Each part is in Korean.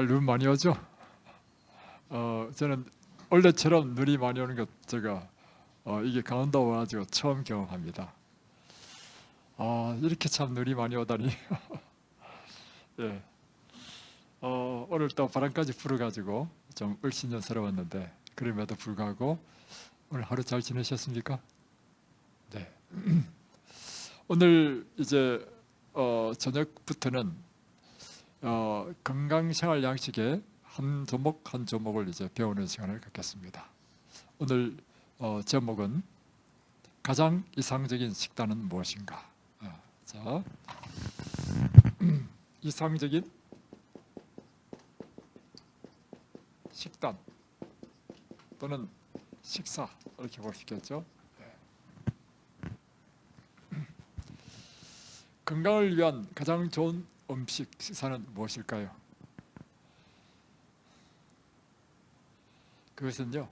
정말 눈 많이 오죠? 저는 원래처럼 눈이 많이 오는 것 제가 이게 강원도 와가지고 처음 경험합니다. 이렇게 참 눈이 많이 오다니. 예. 오늘 또 바람까지 불어가지고 좀 을신연스러웠는데 그럼에도 불구하고 오늘 하루 잘 지내셨습니까? 네. 오늘 이제 저녁부터는 건강생활 양식의 한 조목 한 조목을 이제 배우는 시간을 갖겠습니다. 오늘 제목은 가장 이상적인 식단은 무엇인가? 자, 이상적인 식단 또는 식사 이렇게 볼 수 있겠죠. 건강을 위한 가장 좋은 음식 식사는 무엇일까요? 그것은요,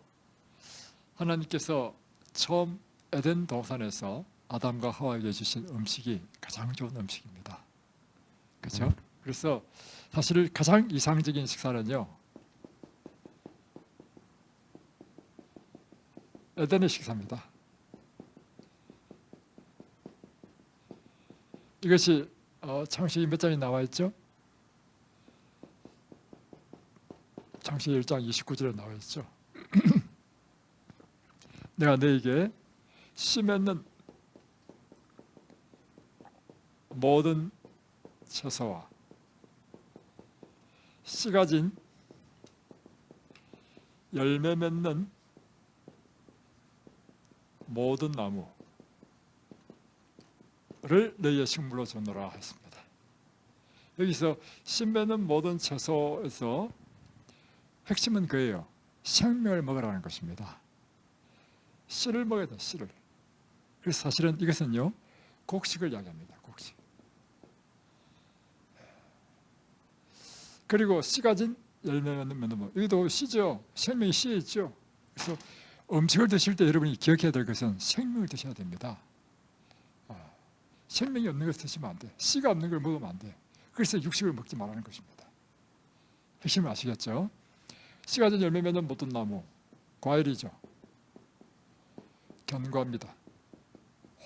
하나님께서 처음 에덴 동산에서 아담과 하와에게 주신 음식이 가장 좋은 음식입니다. 그렇죠? 그래서 사실 가장 이상적인 식사는요, 에덴의 식사입니다. 이것이 창세기 몇 장에 나와 있죠? 창세기 1장 29절에 나와 있죠. 내가 너에게 씨 맺는 모든 채소와 씨 가진 열매 맺는 모든 나무를 너희의 식물로 주노라 했습니다. 여기서 씨 맺는 모든 채소에서 핵심은 그예요. 생명을 먹으라는 것입니다. 씨를 먹어야 돼, 씨를. 그래서 사실은 이것은요, 곡식을 이야기합니다. 곡식. 그리고 씨 가진 열매 맺는 뭐 이것도 씨죠. 생명이 씨에 있죠. 그래서 음식을 드실 때 여러분이 기억해야 될 것은 생명을 드셔야 됩니다. 생명이 없는 것을 드시면 안 돼. 씨가 없는 걸 먹으면 안 돼. 그래서 육식을 먹지 말라는 것입니다. 핵심을 아시겠죠? 씨 가진 열매 맺는 모든 나무, 과일이죠. 견과입니다.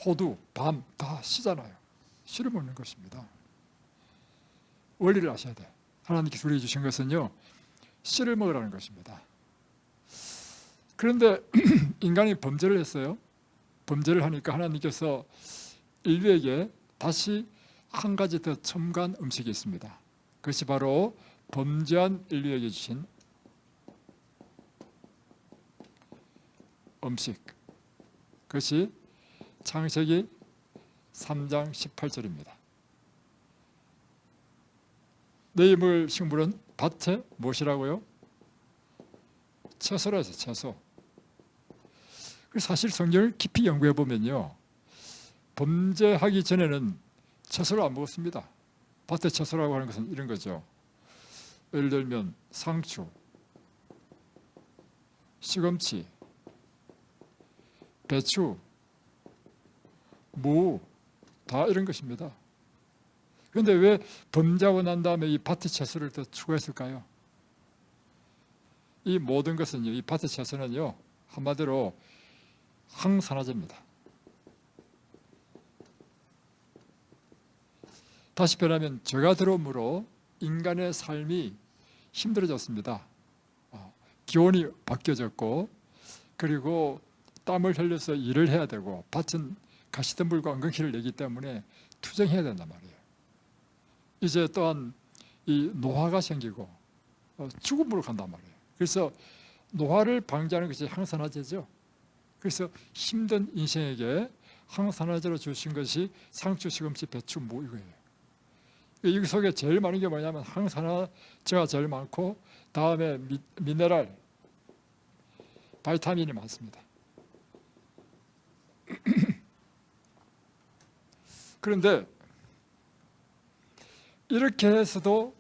호두, 밤 다 씨잖아요. 씨를 먹는 것입니다. 원리를 아셔야 돼. 하나님께서 우리에게 주신 것은요, 씨를 먹으라는 것입니다. 그런데 인간이 범죄를 했어요. 범죄를 하니까 하나님께서 인류에게 다시 한 가지 더 첨가한 음식이 있습니다. 그것이 바로 범죄한 인류에게 주신 음식. 그것이 창세기 3장 18절입니다. 너희 먹을 식물은 밭에 무엇이라고요? 채소라 해서 채소. 사실 성경을 깊이 연구해 보면요, 범죄하기 전에는 채소를 안 먹었습니다. 밭에 채소라고 하는 것은 이런 거죠. 예를 들면 상추, 시금치, 배추, 무, 다 이런 것입니다. 그런데 왜 범죄하고 난 다음에 이 밭의 채소를 더 추가했을까요? 이 모든 것은요, 이 밭의 채소는요, 한마디로 항산화제입니다. 다시 말하면 죄가 들어옴으로 인간의 삶이 힘들어졌습니다. 기온이 바뀌어졌고, 그리고 땀을 흘려서 일을 해야 되고, 밭은 가시덤불과 엉겅퀴를 내기 때문에 투정해야 된단 말이에요. 이제 또한 이 노화가 생기고 죽음으로 간단 말이에요. 그래서 노화를 방지하는 것이 항산화제죠. 그래서 힘든 인생에게 항산화제로 주신 것이 상추, 시금치, 배추, 무 이거예요. 이 속에 제일 많은 게 뭐냐면 항산화제가 제일 많고, 다음에 미네랄, 바이타민이 많습니다. 그런데 이렇게 해서도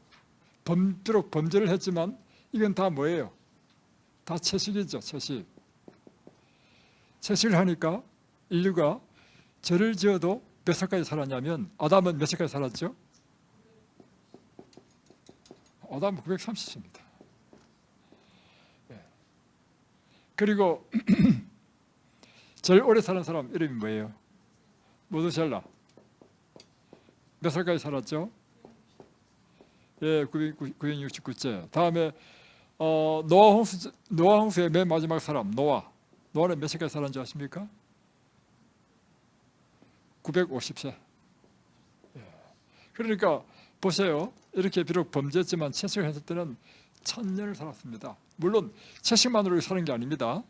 비록 범죄를 했지만 이건 다 뭐예요? 다 채식이죠. 채식. 채식을 하니까 인류가 죄를 지어도 몇 살까지 살았냐면, 아담은 몇 살까지 살았죠? 아담 930세입니다. 그리고 제일 오래 사는 사람 이름이 뭐예요? 모두셀라. 몇 살까지 살았죠? 예, 969째. 다음에 노아 홍수의 맨 마지막 사람 노아는 몇 살까지 살았는지 아십니까? 950세. 그러니까 보세요. 이렇게 비록 범죄했지만 채식을 했을 때는 1000년을 살았습니다. 물론 채식만으로 사는 게 아닙니다.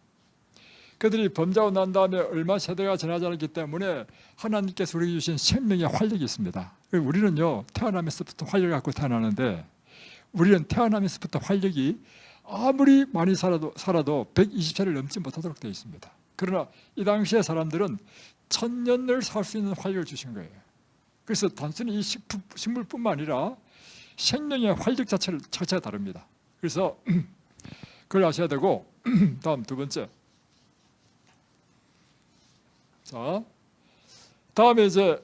그들이 범죄하고 난 다음에 얼마 세대가 지나지 않았기 때문에 하나님께서 우리에게 주신 생명의 활력이 있습니다. 우리는요, 태어나면서부터 활력을 갖고 태어나는데, 우리는 태어나면서부터 활력이 아무리 많이 살아도 120세를 넘지 못하도록 되어 있습니다. 그러나 이 당시의 사람들은 1000년을 살 수 있는 활력을 주신 거예요. 그래서 단순히 이 식물뿐만 아니라 생명의 활력 자체가 다릅니다. 그래서 그걸 아셔야 되고, 다음 두 번째. 자, 다음에 이제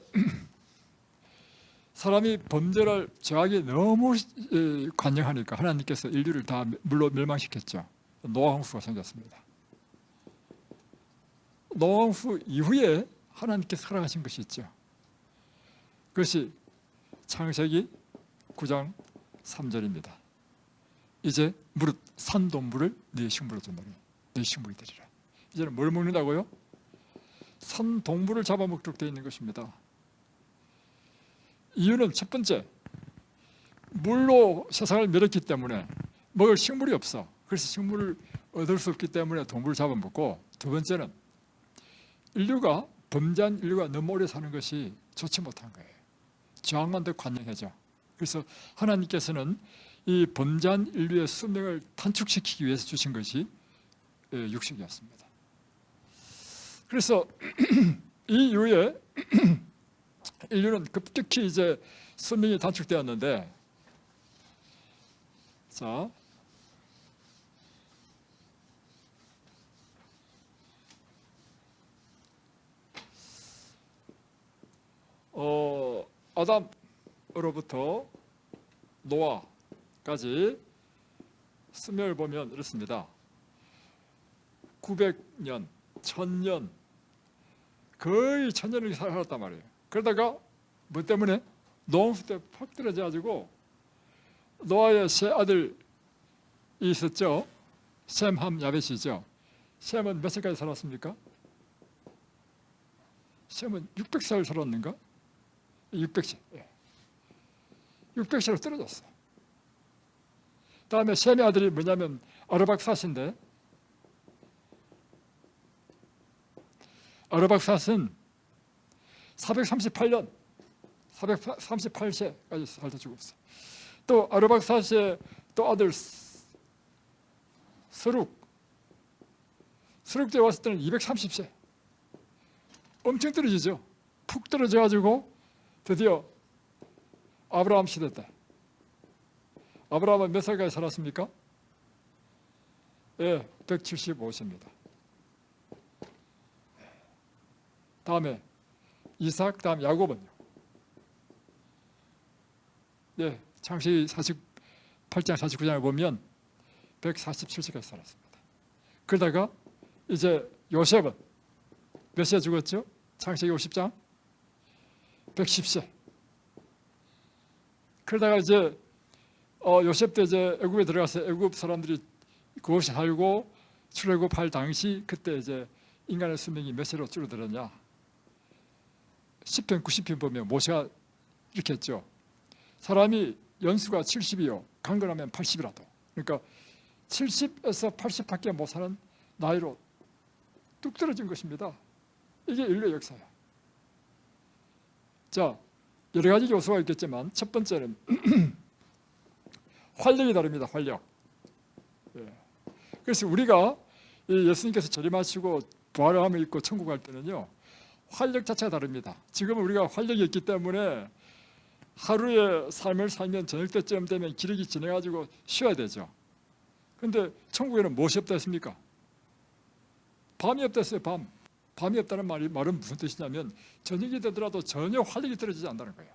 사람이 범죄를 죄악에 너무 관영하니까 하나님께서 인류를 다 멸망시켰죠. 노아 홍수가 생겼습니다. 노아 홍수 이후에 하나님께서 허락하신 것이 있죠. 그것이 창세기 9장 3절입니다. 이제 무릇 산 동물을 네 식물로 두노니 네 식물이 되리라. 이제는 뭘 먹는다고요? 산 동물을 잡아먹도록 되어 있는 것입니다. 이유는 첫 번째, 물로 세상을 멸했기 때문에 먹을 식물이 없어. 그래서 식물을 얻을 수 없기 때문에 동물을 잡아먹고, 두 번째는 인류가 범죄한 인류가 너무 오래 사는 것이 좋지 못한 거예요. 죄악만 더 관영해져. 그래서 하나님께서는 이 범죄한 인류의 수명을 단축시키기 위해서 주신 것이 육식이었습니다. 그래서 이 이후에 인류는 급격히 이제 수명이 단축되었는데, 자, 아담으로부터 노아까지 수명을 보면 이렇습니다. 900년, 1000년, 거의 1000년을 살았단 말이에요. 그러다가 뭐 때문에? 노아홍수 때 팍 떨어져 가지고 노아의 세 아들이 있었죠. 셈, 함, 야벳이죠. 셈은 몇 살까지 살았습니까? 셈은 600살 살았는가? 600세. 600세로 떨어졌어. 다음에 셈의 아들이 뭐냐면 아르박삿인데, 아르박삿은 438세까지 살다 죽었어. 또 아르박삿의 또 아들 스룩 때 왔을 때는 230세. 엄청 떨어지죠. 푹 떨어져 가지고 드디어 아브라함 시대 때, 아브라함은 몇 살까지 살았습니까? 예, 175세입니다. 다음에 이삭, 다음 야곱은요. 네, 창세기 48장 49장을 보면 147세까지 살았습니다. 그러다가 이제 요셉은 몇 세 죽었죠? 창세기 50장 110세. 그러다가 이제 요셉 때 이제 애굽에 들어가서 애굽 사람들이 그곳에 살고 출애굽할 당시, 그때 이제 인간의 수명이 몇 세로 줄어들었냐? 10편 90편 보면 모세가 이렇게 했죠. 사람이 연수가 70이요 강건하면 80이라도, 그러니까 70에서 80밖에 못 사는 나이로 뚝 떨어진 것입니다. 이게 인류의 역사야. 자, 여러 가지 요소가 있겠지만 첫 번째는 활력이 다릅니다. 활력. 그래서 우리가 예수님께서 재림하시고 부활함을 입고 천국 갈 때는요, 활력 자체가 다릅니다. 지금은 우리가 활력이 있기 때문에 하루의 삶을 살면 저녁 때쯤 되면 기력이 지내가지고 쉬어야 되죠. 그런데 천국에는 무엇이 없다 했습니까? 밤이 없다 했어요. 밤이 없다는 말은 무슨 뜻이냐면 저녁이 되더라도 전혀 활력이 떨어지지 않는다는 거예요.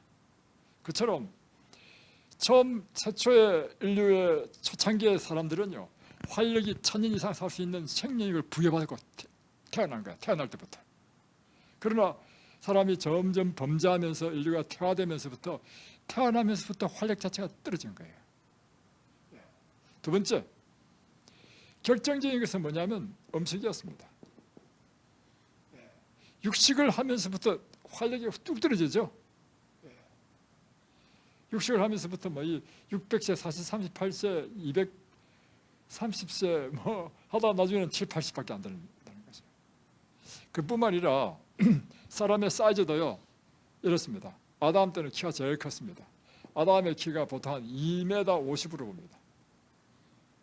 그처럼 최초의 인류의 초창기의 사람들은요, 활력이 1000년 이상 살 수 있는 생명력을 부여받고 태어난 거야. 태어날 때부터. 그러나 사람이 점점 범죄하면서 인류가 퇴화되면서부터 태어나면서부터 활력 자체가 떨어진 거예요. 두 번째, 결정적인 것은 뭐냐면 음식이었습니다. 육식을 하면서부터 활력이 뚝 떨어지죠. 육식을 하면서부터 이 600세, 40, 38세, 230세 하다 나중에는 7, 80밖에 안 된다는 거죠. 그뿐만 아니라 사람의 사이즈도요, 이렇습니다. 아담 때는 키가 제일 컸습니다. 아담의 키가 보통 한 2m 50으로 봅니다.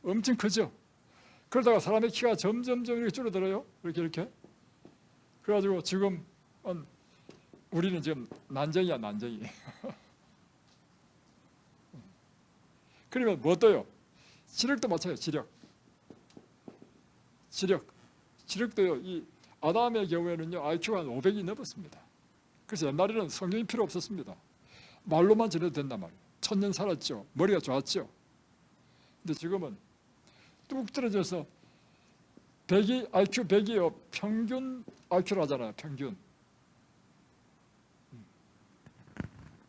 엄청 크죠. 그러다가 사람의 키가 점점 이렇게 줄어들어요. 이렇게. 그래가지고 지금 우리는 지금 난쟁이야, 난쟁이. 그러면 뭐 떠요? 지력도 마찬가지예요. 지력도요. 이 아담의 경우에는요, IQ가 한 500이 넘었습니다. 그래서 옛날에는 성경이 필요 없었습니다. 말로만 전해도 된단 말이에요. 1000년 살았죠. 머리가 좋았죠. 근데 지금은 뚝 떨어져서 IQ 100이요. 평균 IQ로 하잖아요. 평균.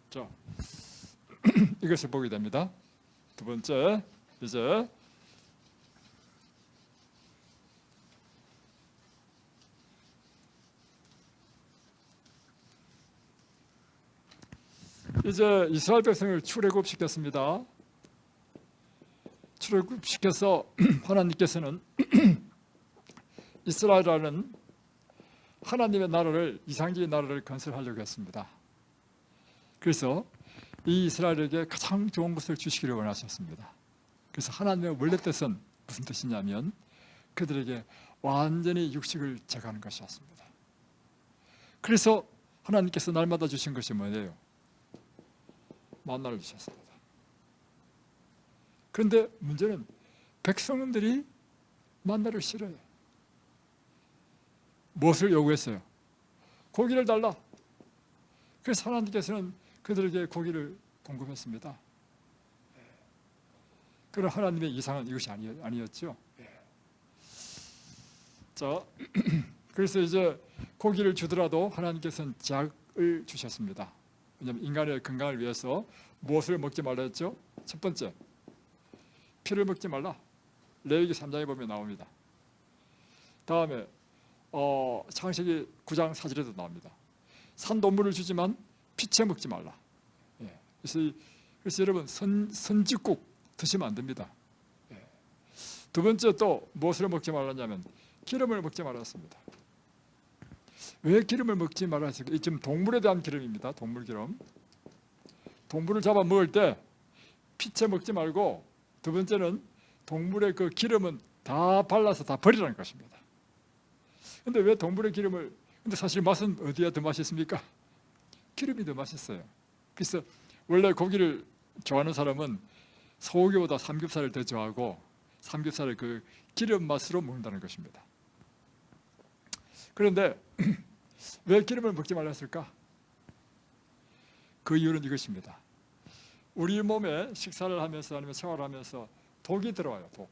자, 이것을 보게 됩니다. 두 번째, 이제 이스라엘 백성을 출애굽시켰습니다. 출애굽시켜서 하나님께서는 이스라엘이라는 하나님의 나라를, 이상적인 나라를 건설하려고 했습니다. 그래서 이 이스라엘에게 가장 좋은 것을 주시기를 원하셨습니다. 그래서 하나님의 원래 뜻은 무슨 뜻이냐면 그들에게 완전히 육식을 제거하는 것이었습니다. 그래서 하나님께서 날마다 주신 것이 뭐예요? 만나를 주셨습니다. 그런데 문제는 백성들이 만나를 싫어해요. 무엇을 요구했어요? 고기를 달라. 그래서 하나님께서는 그들에게 고기를 공급했습니다. 그러나 하나님의 이상은 이것이 아니었죠. 자, 그래서 이제 고기를 주더라도 하나님께서는 제약을 주셨습니다. 왜냐하면 인간의 건강을 위해서 무엇을 먹지 말라 했죠? 첫 번째, 피를 먹지 말라. 레위기 3장에 보면 나옵니다. 다음에 창세기 9장 4절에도 나옵니다. 산동물을 주지만 피채 먹지 말라. 그래서 여러분 선지국 드시면 안 됩니다. 두 번째 또 무엇을 먹지 말았냐면 기름을 먹지 말았습니다. 왜 기름을 먹지 말았을까? 지금 동물에 대한 기름입니다. 동물 기름. 동물을 잡아 먹을 때 피채 먹지 말고, 두 번째는 동물의 그 기름은 다 발라서 다 버리라는 것입니다. 근데 왜 동물의 기름을, 근데 사실 맛은 어디가 더 맛있습니까? 기름이 더 맛있어요. 그래서 원래 고기를 좋아하는 사람은 소고기보다 삼겹살을 더 좋아하고 삼겹살을 그 기름 맛으로 먹는다는 것입니다. 그런데 왜 기름을 먹지 말랐을까? 그 이유는 이것입니다. 우리 몸에 식사를 하면서 아니면 생활하면서 독이 들어와요. 독.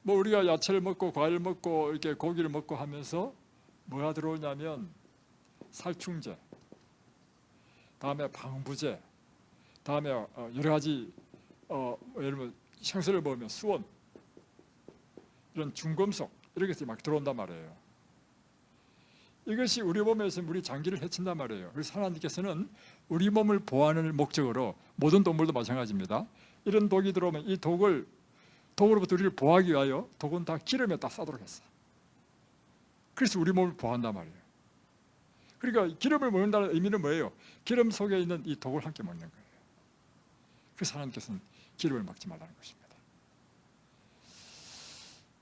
우리가 야채를 먹고 과일을 먹고 이렇게 고기를 먹고 하면서 뭐가 들어오냐면 살충제, 다음에 방부제, 다음에 여러 가지 예를 들면 생선을 먹으면 수원, 이런 중금속 이런 것이 막 들어온단 말이에요. 이것이 우리 몸에서 우리 장기를 해친단 말이에요. 그래서 하나님께서는 우리 몸을 보호하는 목적으로, 모든 동물도 마찬가지입니다. 이런 독이 들어오면 이 독으로부터 우리를 보호하기 위하여 독은 다 기름에 딱 싸도록 했어. 그래서 우리 몸을 보호한단 말이에요. 그러니까 기름을 먹는다는 의미는 뭐예요? 기름 속에 있는 이 독을 함께 먹는 거예요. 그래서 하나님께서는 기름을 먹지 말라는 것입니다.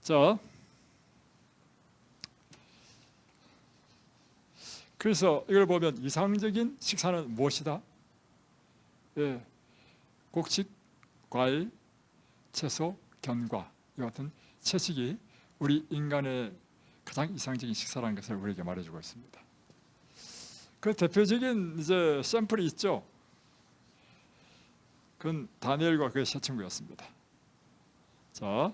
자, 그래서 이걸 보면 이상적인 식사는 무엇이다? 곡식, 과일, 채소, 견과, 이 같은 채식이 우리 인간의 가장 이상적인 식사라는 것을 우리에게 말해주고 있습니다. 그 대표적인 이제 샘플이 있죠. 그건 다니엘과 그의 세 친구였습니다. 자,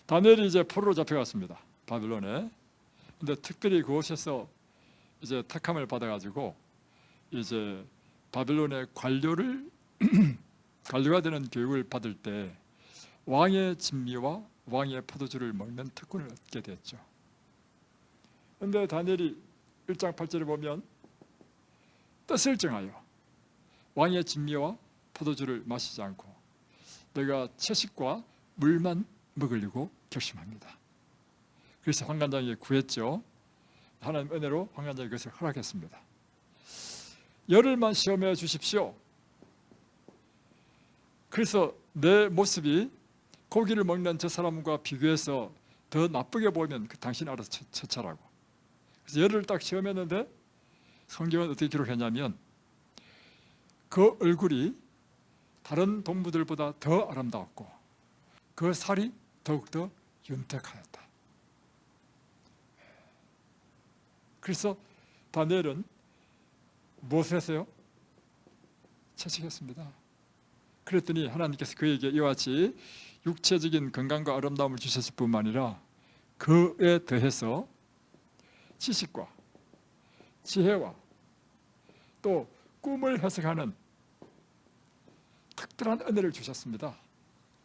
다니엘이 이제 포로로 잡혀갔습니다. 바빌론에. 근데 특별히 그곳에서 이제 택함을 받아가지고 이제 바빌론의 관료가 되는 교육을 받을 때 왕의 진미와 왕의 포도주를 먹는 특권을 얻게 됐죠. 그런데 다니엘이 1장 8절에 보면 뜻을 정하여 왕의 진미와 포도주를 마시지 않고 내가 채식과 물만 먹으려고 결심합니다. 그래서 환관장에게 구했죠. 하나님 은혜로 환관장이 그것을 허락했습니다. 열흘만 시험해 주십시오. 그래서 내 모습이 고기를 먹는 저 사람과 비교해서 더 나쁘게 보이면 당신이 알아서 처찰하고. 그래서 열흘을 딱 시험했는데 성경은 어떻게 기록했냐면 그 얼굴이 다른 동무들보다 더 아름다웠고 그 살이 더욱더 윤택하였다. 그래서 다니엘은 무엇을 했어요? 채식했습니다. 그랬더니 하나님께서 그에게 이와 같이 육체적인 건강과 아름다움을 주셨을 뿐만 아니라 그에 더해서 지식과 지혜와 또 꿈을 해석하는 특별한 은혜를 주셨습니다.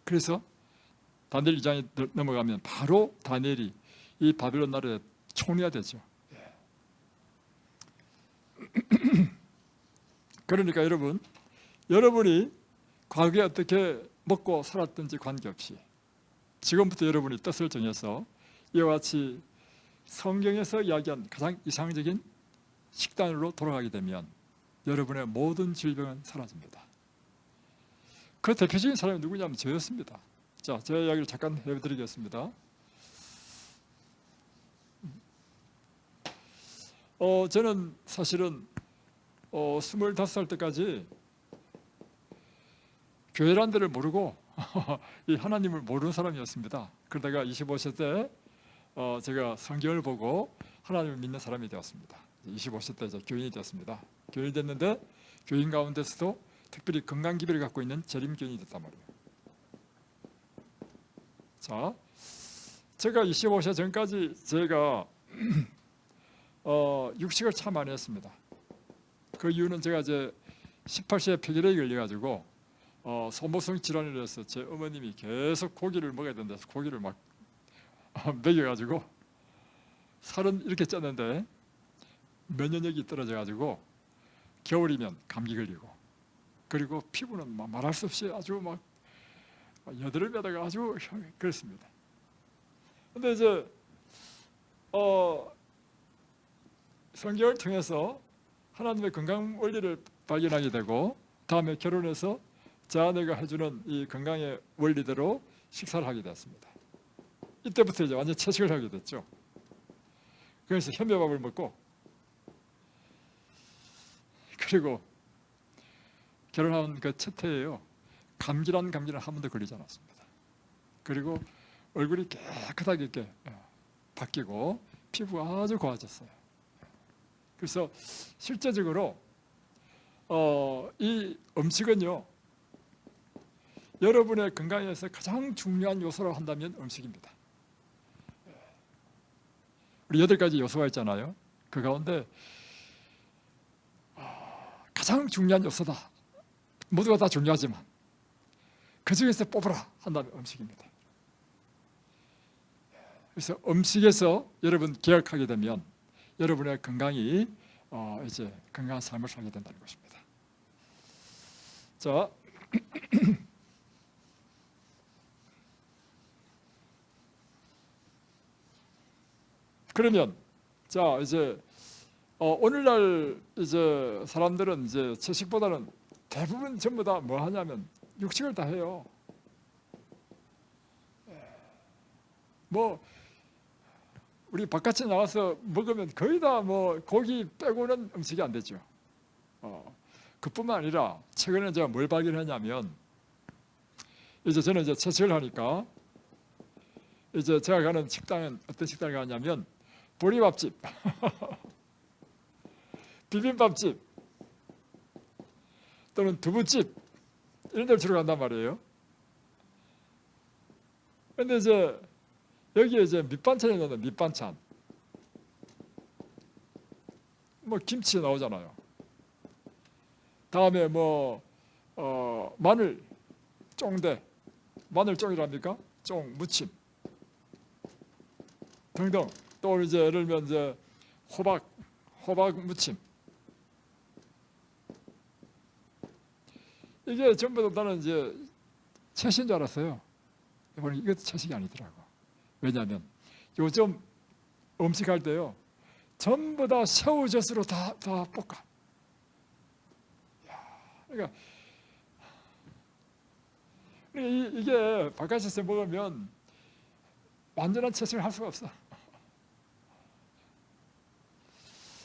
그래서 다니엘 2장에 넘어가면 바로 다니엘이 이 바빌론 나라의 총리가 되죠. 그러니까 여러분이 과거에 어떻게 먹고 살았든지 관계없이 지금부터 여러분이 뜻을 정해서 이와 같이 성경에서 이야기한 가장 이상적인 식단으로 돌아가게 되면 여러분의 모든 질병은 사라집니다. 그 대표적인 사람이 누구냐면 저였습니다. 자, 제 이야기를 잠깐 해드리겠습니다. 저는 사실은 25살 때까지 교회란 데를 모르고 이 하나님을 모르는 사람이었습니다. 그러다가 25세 때 제가 성경을 보고 하나님을 믿는 사람이 되었습니다. 25세 때 이제 교인이 되었습니다. 교인이 됐는데 교인 가운데서도 특별히 건강기별을 갖고 있는 재림교인이 됐단 말이에요. 자, 제가 25세 전까지 제가 육식을 참 많이 했습니다. 그 이유는 제가 이제 18세에 폐결핵이 걸려가지고 소모성 질환을 해서 제 어머님이 계속 고기를 먹어야 된다 해서 고기를 막 먹여가지고 살은 이렇게 쪘는데 면역력이 떨어져가지고 겨울이면 감기 걸리고 그리고 피부는 막 말할 수 없이 아주 막 여드름에다가 아주 그렇습니다. 근데 이제 성경을 통해서 하나님의 건강 원리를 발견하게 되고 다음에 결혼해서 제 아내가 해주는 이 건강의 원리대로 식사를 하게 됐습니다. 이때부터 이제 완전 채식을 하게 됐죠. 그래서 현미밥을 먹고 그리고 결혼한 그 첫 해에요. 감기란 한 번도 걸리지 않았습니다. 그리고 얼굴이 깨끗하게 이렇게 바뀌고 피부가 아주 고와졌어요. 그래서 실제적으로 이 음식은요 여러분의 건강에서 가장 중요한 요소라고 한다면 음식입니다. 우리 8가지 요소가 있잖아요. 그 가운데 가장 중요한 요소다. 모두가 다 중요하지만 그 중에서 뽑으라 한다면 음식입니다. 그래서 음식에서 여러분 개혁하게 되면 여러분의 건강이 이제 건강한 삶을 살게 된다는 것입니다. 자, 그러면 자 이제 오늘날 이제 사람들은 이제 채식보다는 대부분 전부 다 뭐 하냐면 육식을 다 해요. 뭐 우리 바깥에 나와서 먹으면 거의 다 뭐 고기 빼고는 음식이 안 되죠. 그뿐만 아니라 최근에 제가 뭘 발견했냐면 이제 저는 이제 채식을 하니까 이제 제가 가는 식당은 어떤 식당을 가냐면 보리밥집, 비빔밥집 또는 두부집 이런 데를 주로 간단 말이에요. 근데 이제 여기에 이제 밑반찬이 나오는 밑반찬, 뭐 김치 나오잖아요. 다음에 뭐 마늘 쫑대, 마늘 쫑이랍니까? 쫑 무침 등등. 또 이제 예를 들면 이제 호박 무침. 이게 전부 다 나는 이제 채식인 줄 알았어요. 이번에 이것도 채식이 아니더라고. 왜냐하면 요즘 음식할 때요 전부 다 새우젓으로 다 볶아. 그러니까 이게 바깥에서 먹으면 완전한 채식을 할 수가 없어.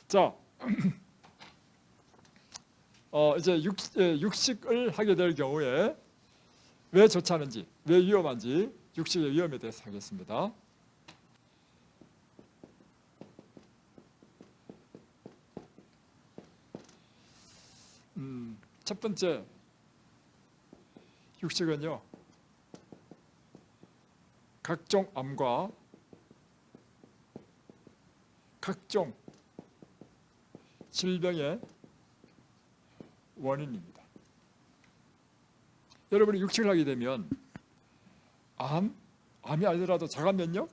자, 이제 육식을 하게 될 경우에 왜 좋지 않은지, 왜 위험한지, 육식의 위험에 대해서 하겠습니다. 첫 번째, 육식은요 각종 암과 각종 질병의 원인입니다. 여러분이 육식을 하게 되면 암이 아니더라도 자가면역,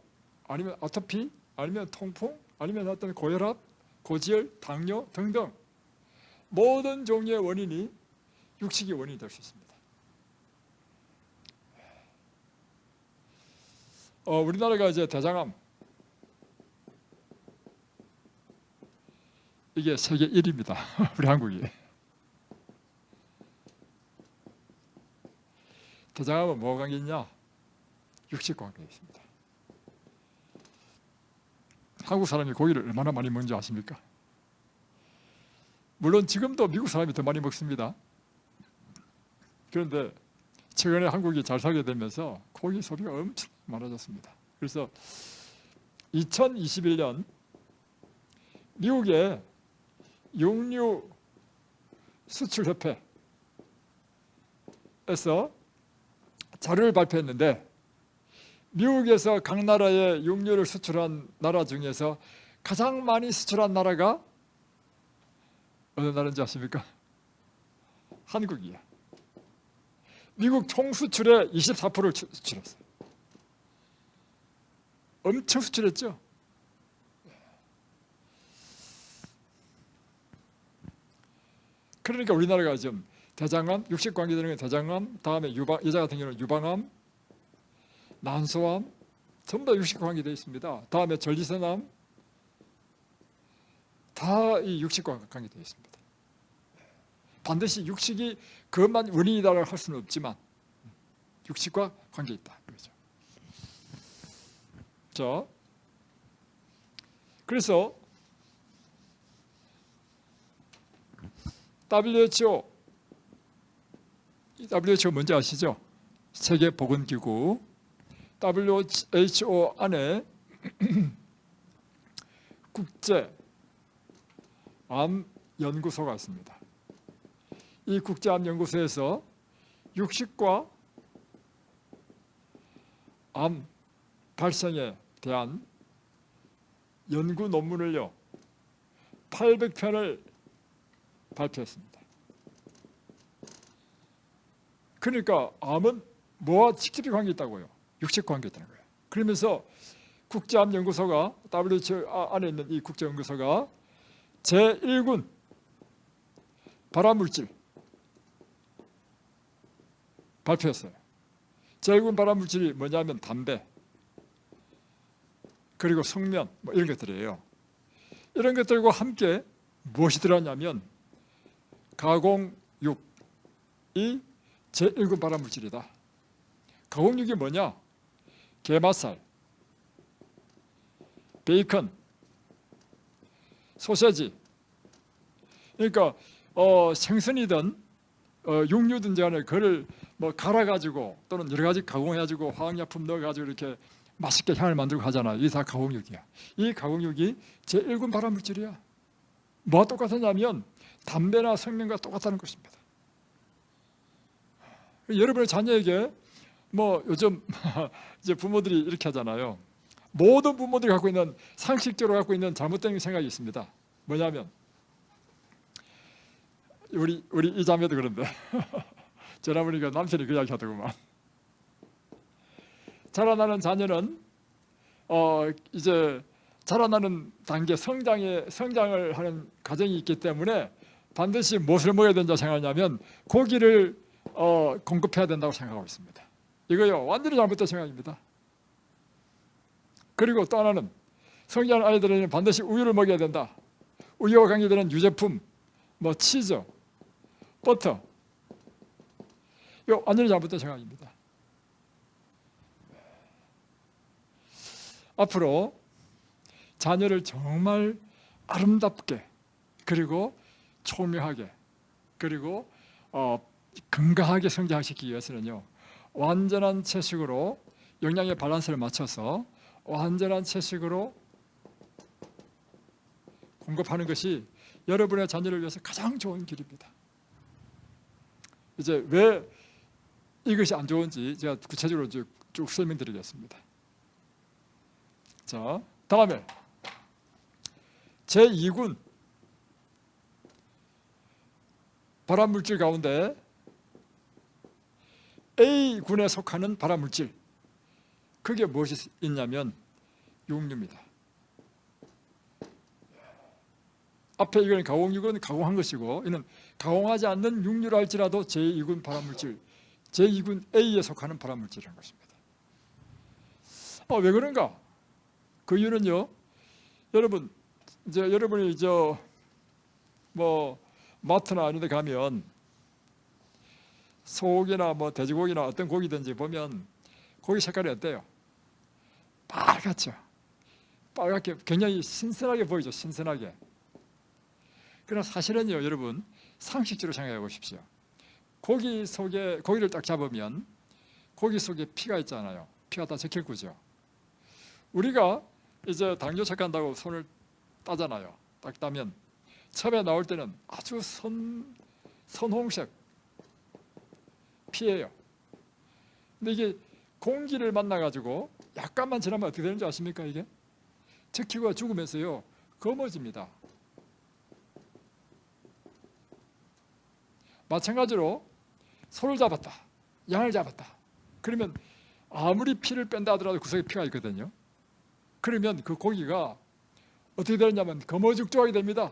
아니면 아토피, 아니면 통풍, 아니면 어떤 고혈압, 고지혈, 당뇨 등등 모든 종류의 원인이 육식이 원인이 될 수 있습니다. 우리나라가 이제 대장암 이게 세계 1위입니다. 우리 한국이. 대장암은 뭐가 관계 있냐? 육식과 관계 있습니다. 한국 사람이 고기를 얼마나 많이 먹는지 아십니까? 물론 지금도 미국 사람이 더 많이 먹습니다. 그런데 최근에 한국이 잘 살게 되면서 고기 소비가 엄청 많아졌습니다. 그래서 2021년 미국의 육류 수출협회에서 자료를 발표했는데 미국에서 각 나라에 육류를 수출한 나라 중에서 가장 많이 수출한 나라가 어느 나라인지 아십니까? 한국이야. 미국 총 수출의 24%를 수출했어요. 엄청 수출했죠. 그러니까 우리나라가 지금 대장암, 육식 관계되는 대장암, 다음에 여자 같은 경우는 유방암, 난소암, 전부 다 육식과 관계되어 있습니다. 다음에 전리선암, 다 이 육식과 관계되어 있습니다. 반드시 육식이 그것만 원인이다라고 할 수는 없지만 육식과 관계 있다. 그렇죠. 자, 그래서 WHO 뭔지 아시죠? 세계보건기구 WHO 안에 국제암연구소가 있습니다. 이 국제암연구소에서 육식과 암 발생에 대한 연구 논문을요 800편을 발표했습니다. 그러니까 암은 뭐와 직접히 관계 있다고요? 육식과 관계 있다는 거예요. 그러면서 국제암연구소가 WHO 안에 있는 이 국제연구소가 제1군 발암물질 발표했어요. 제1군 발암물질이 뭐냐면 담배, 그리고 성면 뭐 이런 것들이에요. 이런 것들과 함께 무엇이 들어갔냐면 가공6이 제1군 발암물질이다. 가공6이 뭐냐? 게맛살, 베이컨, 소세지. 그러니까 생선이든 육류든지 간에 그를 뭐 갈아가지고 또는 여러 가지 가공해가지고 화학약품 넣어가지고 이렇게 맛있게 향을 만들고 하잖아요. 이게 다 가공육이야. 이 가공육이 제1군 발암물질이야. 뭐가 똑같으냐면 담배나 성면과 똑같다는 것입니다. 여러분의 자녀에게 뭐 요즘 이제 부모들이 이렇게 하잖아요. 모든 부모들이 갖고 있는 상식적으로 갖고 있는 잘못된 생각이 있습니다. 뭐냐면 우리 이 자매도 그런데 전화 보니까 남편이 그 이야기 하더구만. 자라나는 자녀는 이제 자라나는 단계 성장을 하는 과정이 있기 때문에 반드시 무엇을 먹어야 된다고 생각하냐면 고기를 공급해야 된다고 생각하고 있습니다. 이거요 완전히 잘못된 생각입니다. 그리고 또 하나는 성장하는 아이들은 반드시 우유를 먹여야 된다. 우유와 관계되는 유제품, 뭐 치즈, 버터, 이거 완전히 잘못된 생각입니다. 앞으로 자녀를 정말 아름답게 그리고 초미하게 그리고 건강하게 성장시키기 위해서는요 완전한 채식으로 영양의 밸런스를 맞춰서 완전한 채식으로 공급하는 것이 여러분의 자녀를 위해서 가장 좋은 길입니다. 이제 왜 이것이 안 좋은지 제가 구체적으로 쭉 설명드리겠습니다. 자, 다음에 제2군 발암물질 가운데 A군에 속하는 발암물질, 그게 무엇이 있냐면 육류입니다. 앞에 이거는 가공육은 가공한 것이고 이는 가공하지 않는 육류라 할지라도 제2군 발암물질, 제2군 A에 속하는 발암물질이라는 것입니다. 왜 그런가? 그 이유는요, 여러분, 이제 여러분이 뭐 마트나 이런 데 가면 소고기나 뭐 돼지고기나 어떤 고기든지 보면 고기 색깔이 어때요? 빨갛죠. 빨갛게 굉장히 신선하게 보이죠. 신선하게. 그러나 사실은요, 여러분 상식적으로 생각해 보십시오. 고기를 딱 잡으면 고기 속에 피가 있잖아요. 피가 다 적힐 거죠. 우리가 이제 당뇨 체크한다고 손을 따잖아요. 딱 따면 처음에 나올 때는 아주 선홍색 피예요. 근데 이게 공기를 만나가지고 약간만 지나면 어떻게 되는지 아십니까? 이게 적히고 죽으면서요 검어집니다. 마찬가지로 소를 잡았다, 양을 잡았다. 그러면 아무리 피를 뺀다 하더라도 그 속에 피가 있거든요. 그러면 그 고기가 어떻게 되느냐면 거머죽죽하게 됩니다.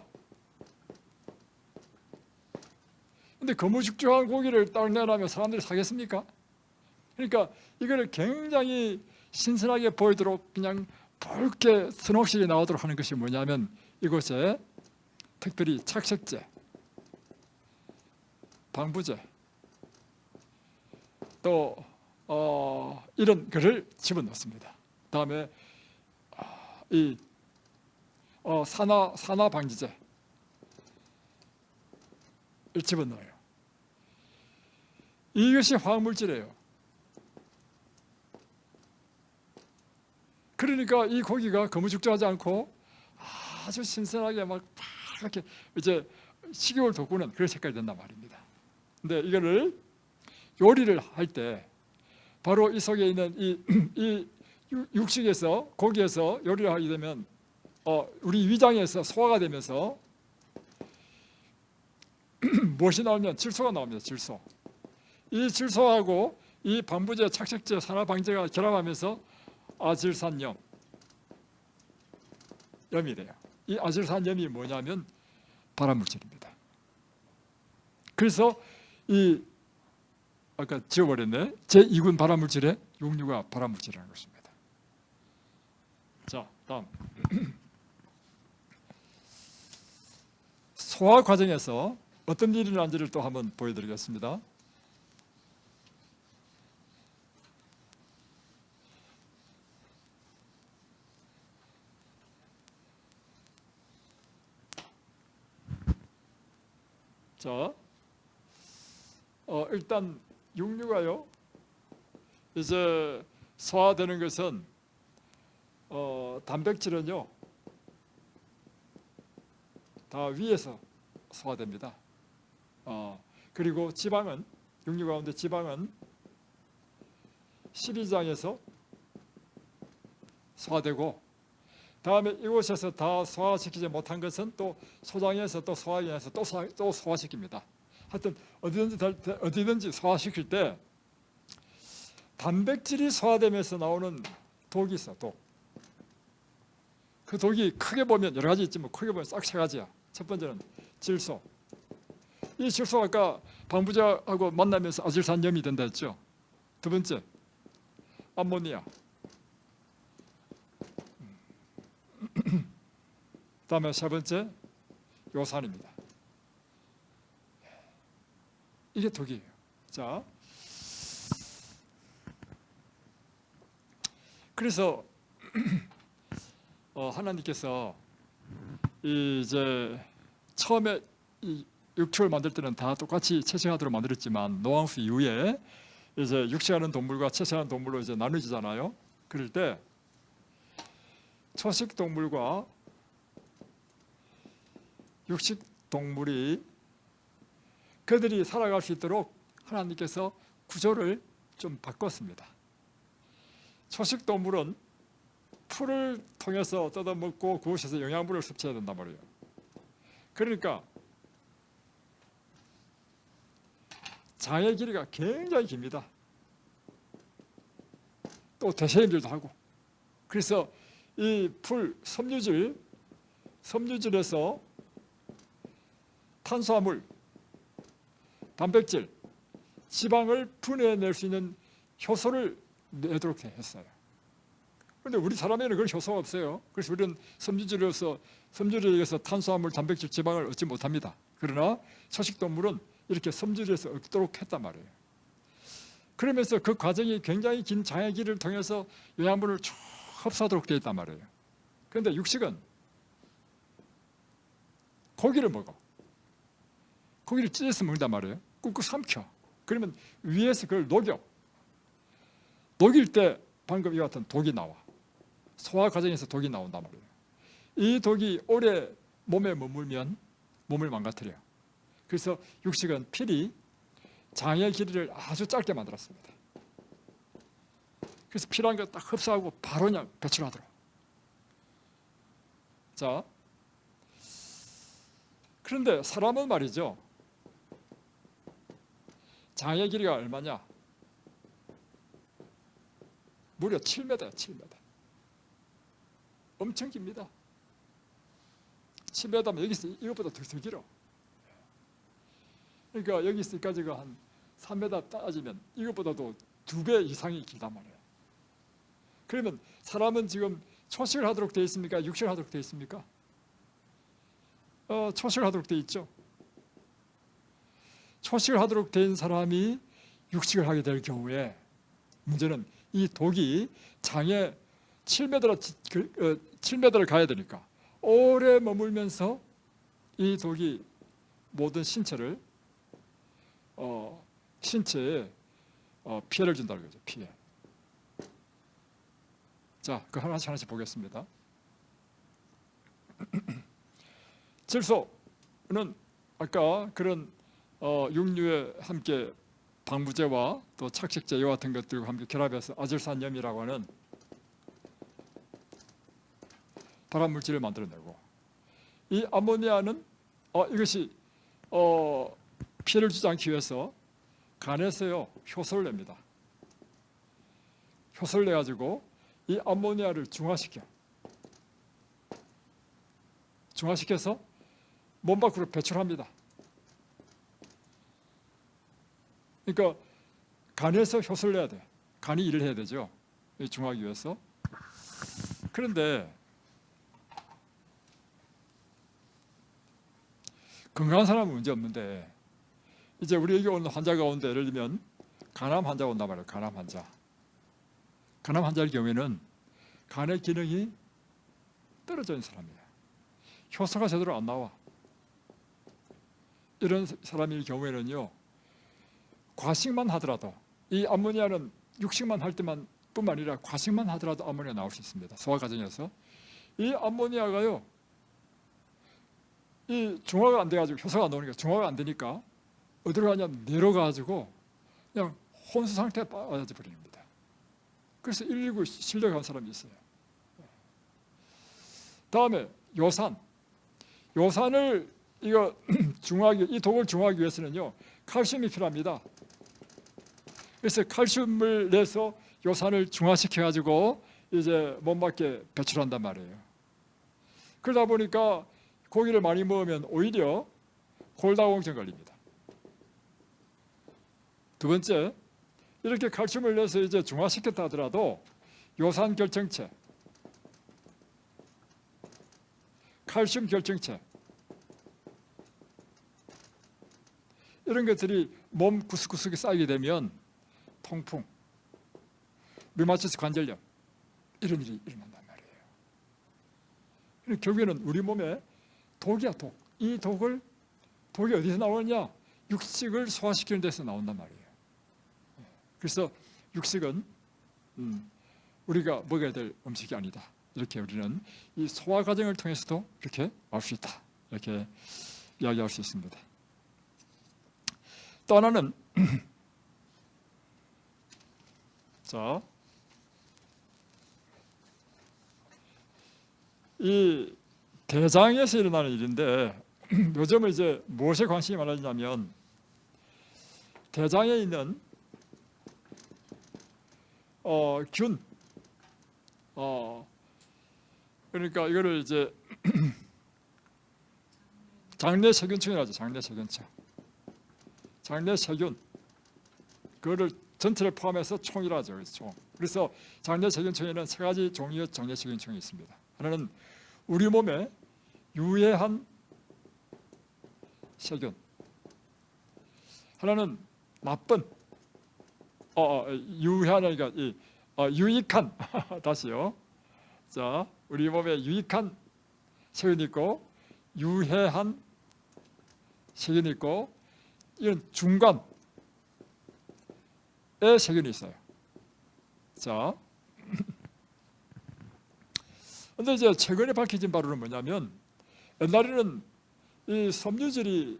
근데 거머죽죽한 고기를 딱 내놓으면 사람들이 사겠습니까? 그러니까 이거를 굉장히 신선하게 보이도록 그냥 붉게 선홍색이 나오도록 하는 것이 뭐냐면 이곳에 특별히 착색제, 방부제, 또 이런 거를 집어넣습니다. 다음에 이 산화 방지제를 집어넣어요. 이것이 화학물질이에요. 그러니까 이 고기가 거무죽죽하지 않고 아주 신선하게 막 파랗게 이제 식욕을 돋구는 그런 색깔이 된단 말입니다. 근데 이거를 요리를 할 때 바로 이 속에 있는 이 육식에서 고기에서 요리를 하게 되면 우리 위장에서 소화가 되면서 무엇이 나오면 질소가 나옵니다. 질소. 이 질소하고 이 방부제, 착색제, 산화방제가 결합하면서 아질산염이 돼요. 이 아질산염이 뭐냐면 발암물질입니다. 그래서 이 아까 지워버렸네. 제2군 발암물질의 육류가 발암물질이라는 것입니다. 자, 다음 소화 과정에서 어떤 일이 일어난지를 또 한번 보여드리겠습니다. 자, 일단 육류가요 이제 소화되는 것은 단백질은요 다 위에서 소화됩니다. 그리고 지방은, 육류 가운데 지방은 십이장에서 소화되고, 다음에 이곳에서 다 소화시키지 못한 것은 또 소장에서 또 소화기에서 또 소화시킵니다. 하여튼 어디든지 소화시킬 때 단백질이 소화되면서 나오는 독이 있어, 독. 그 독이 크게 보면 여러 가지 있지만 크게 보면 싹 세 가지야. 첫 번째는 질소. 이 질소가 아까 방부제하고 만나면서 아질산염이 된다 했죠. 두 번째, 암모니아. 다음에 세 번째, 요산입니다. 이게 독이에요. 자, 그래서 하나님께서 이제 처음에 이 육축을 만들 때는 다 똑같이 채식하도록 만들었지만 노항수 이후에 이제 육식하는 동물과 채식하는 동물로 이제 나누지잖아요. 그럴 때 초식 동물과 육식 동물이 그들이 살아갈 수 있도록 하나님께서 구조를 좀 바꿨습니다. 초식 동물은 풀을 통해서 뜯어먹고 그곳에서 영양분을 섭취해야 된단 말이에요. 그러니까 장의 길이가 굉장히 깁니다. 또 대세임질도 하고. 그래서 이 풀 섬유질에서 탄수화물, 단백질, 지방을 분해낼 수 있는 효소를 내도록 했어요. 그런데 우리 사람에는 그런 효소가 없어요. 그래서 우리는 섬유질에 의해서 탄수화물, 단백질, 지방을 얻지 못합니다. 그러나 초식동물은 이렇게 섬유질에서 얻도록 했단 말이에요. 그러면서 그 과정이 굉장히 긴 장의 길을 통해서 영양분을 쭉 흡수하도록 되어 있단 말이에요. 그런데 육식은 고기를 먹어. 고기를 찢어서 먹는단 말이에요. 꾹꾹 삼켜. 그러면 위에서 그걸 녹일 때 방금 이와 같은 독이 나와. 소화 과정에서 독이 나온단 말이에요. 이 독이 오래 몸에 머물면 몸을 망가뜨려요. 그래서 육식은 필히 장의 길이를 아주 짧게 만들었습니다. 그래서 필요한 거 딱 흡수하고 바로 그냥 배출하도록. 자, 그런데 사람은 말이죠. 장의 길이가 얼마냐? 무려 7m야, 7m. 엄청 깁니다. 7m면 여기서 이것보다 더 길어. 그러니까 여기서까지가 한 3m 따지면 이것보다도 2배 이상이 길단 말이에요. 그러면 사람은 지금 초식을 하도록 되어 있습니까? 육식을 하도록 되어 있습니까? 초식을 하도록 되어 있죠. 초식을 하도록 된 사람이 육식을 하게 될 경우에 문제는 이 독이 장에 7m를 가야 되니까 오래 머물면서 이 독이 모든 신체에 피해를 준다는 거죠. 피해. 자, 그 하나씩 보겠습니다. 질소는 아까 그런 육류에 함께 방부제와 또 착식제 이와 같은 것들과 함께 결합해서 아질산염이라고 하는 발암물질을 만들어내고, 이 암모니아는 이것이 피해를 주지 않기 위해서 간에서요 효소를 냅니다. 효소를 내가지고 이 암모니아를 중화시켜서 몸 밖으로 배출합니다. 그러니까 간에서 효소를 내야 돼. 간이 일을 해야 되죠. 중화하기 위해서. 그런데 건강한 사람은 문제 없는데, 이제 우리 여기 오는 환자 가운데 예를 들면 간암 환자가 온단 말이에요. 간암 환자. 간암 환자의 경우에는 간의 기능이 떨어져 있는 사람이에요. 효소가 제대로 안 나와. 이런 사람의 경우에는요, 과식만 하더라도, 이 암모니아는 육식만 할 때만 뿐만 아니라 과식만 하더라도 암모니아 나올 수 있습니다. 소화 과정에서 이 암모니아가요, 이 중화가 안 돼가지고 효소가 안 나오니까 중화가 안 되니까 어디로 가냐면 뇌로 가가지고 그냥 혼수 상태에 빠져 버립니다. 그래서 119 실려간 사람이 있어요. 다음에 요산. 요산을 이거 이 독을 중화하기 위해서는요, 칼슘이 필요합니다. 그래서 칼슘을 내서 요산을 중화시켜 가지고 이제 몸 밖에 배출한단 말이에요. 그러다 보니까 고기를 많이 먹으면 오히려 골다공증 걸립니다. 두 번째, 이렇게 칼슘을 내서 이제 중화시켰다 하더라도 요산 결정체, 칼슘 결정체, 이런 것들이 몸 구석구석에 쌓이게 되면 통풍, 류마티스 관절염, 이런 일이 일어난단 말이에요. 결국에는 우리 몸에 독이야, 독. 이 독이 어디서 나오느냐? 육식을 소화시키는 데서 나온단 말이에요. 그래서 육식은 우리가 먹어야 될 음식이 아니다. 이렇게 우리는 이 소화 과정을 통해서도 이렇게 알 수 있다. 이렇게 이야기할 수 있습니다. 또 하나는 자, 이 대장에서 일어나는 일인데 요즘은 이제 무엇에 관심이 많아지냐면 대장에 있는 균, 그러니까 이거를 이제 장내세균층이라죠. 장내세균층. 장내세균, 그거를 전체를 포함해서 총이라죠. 그래서 총. 그래서 장내세균층에는 세 가지 종류의 장내세균층이 있습니다. 하나는 우리 몸에 유해한 세균, 하나는 나쁜 유해하니까 유익한 다시요. 자, 우리 몸에 유익한 세균이 있고 유해한 세균이 있고 이런 중간의 세균이 있어요. 자, 근데 이제 최근에 밝혀진 바로는 뭐냐면 옛날에는 이 섬유질이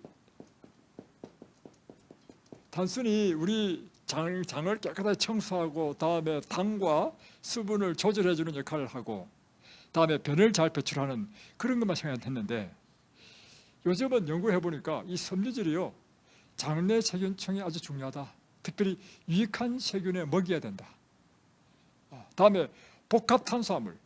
단순히 우리 장을 깨끗하게 청소하고 다음에 당과 수분을 조절해주는 역할을 하고 다음에 변을 잘 배출하는 그런 것만 생각했는데 요즘은 연구해보니까 이 섬유질이요, 장내 세균층이 아주 중요하다. 특별히 유익한 세균에 먹여야 된다. 다음에 복합탄수화물이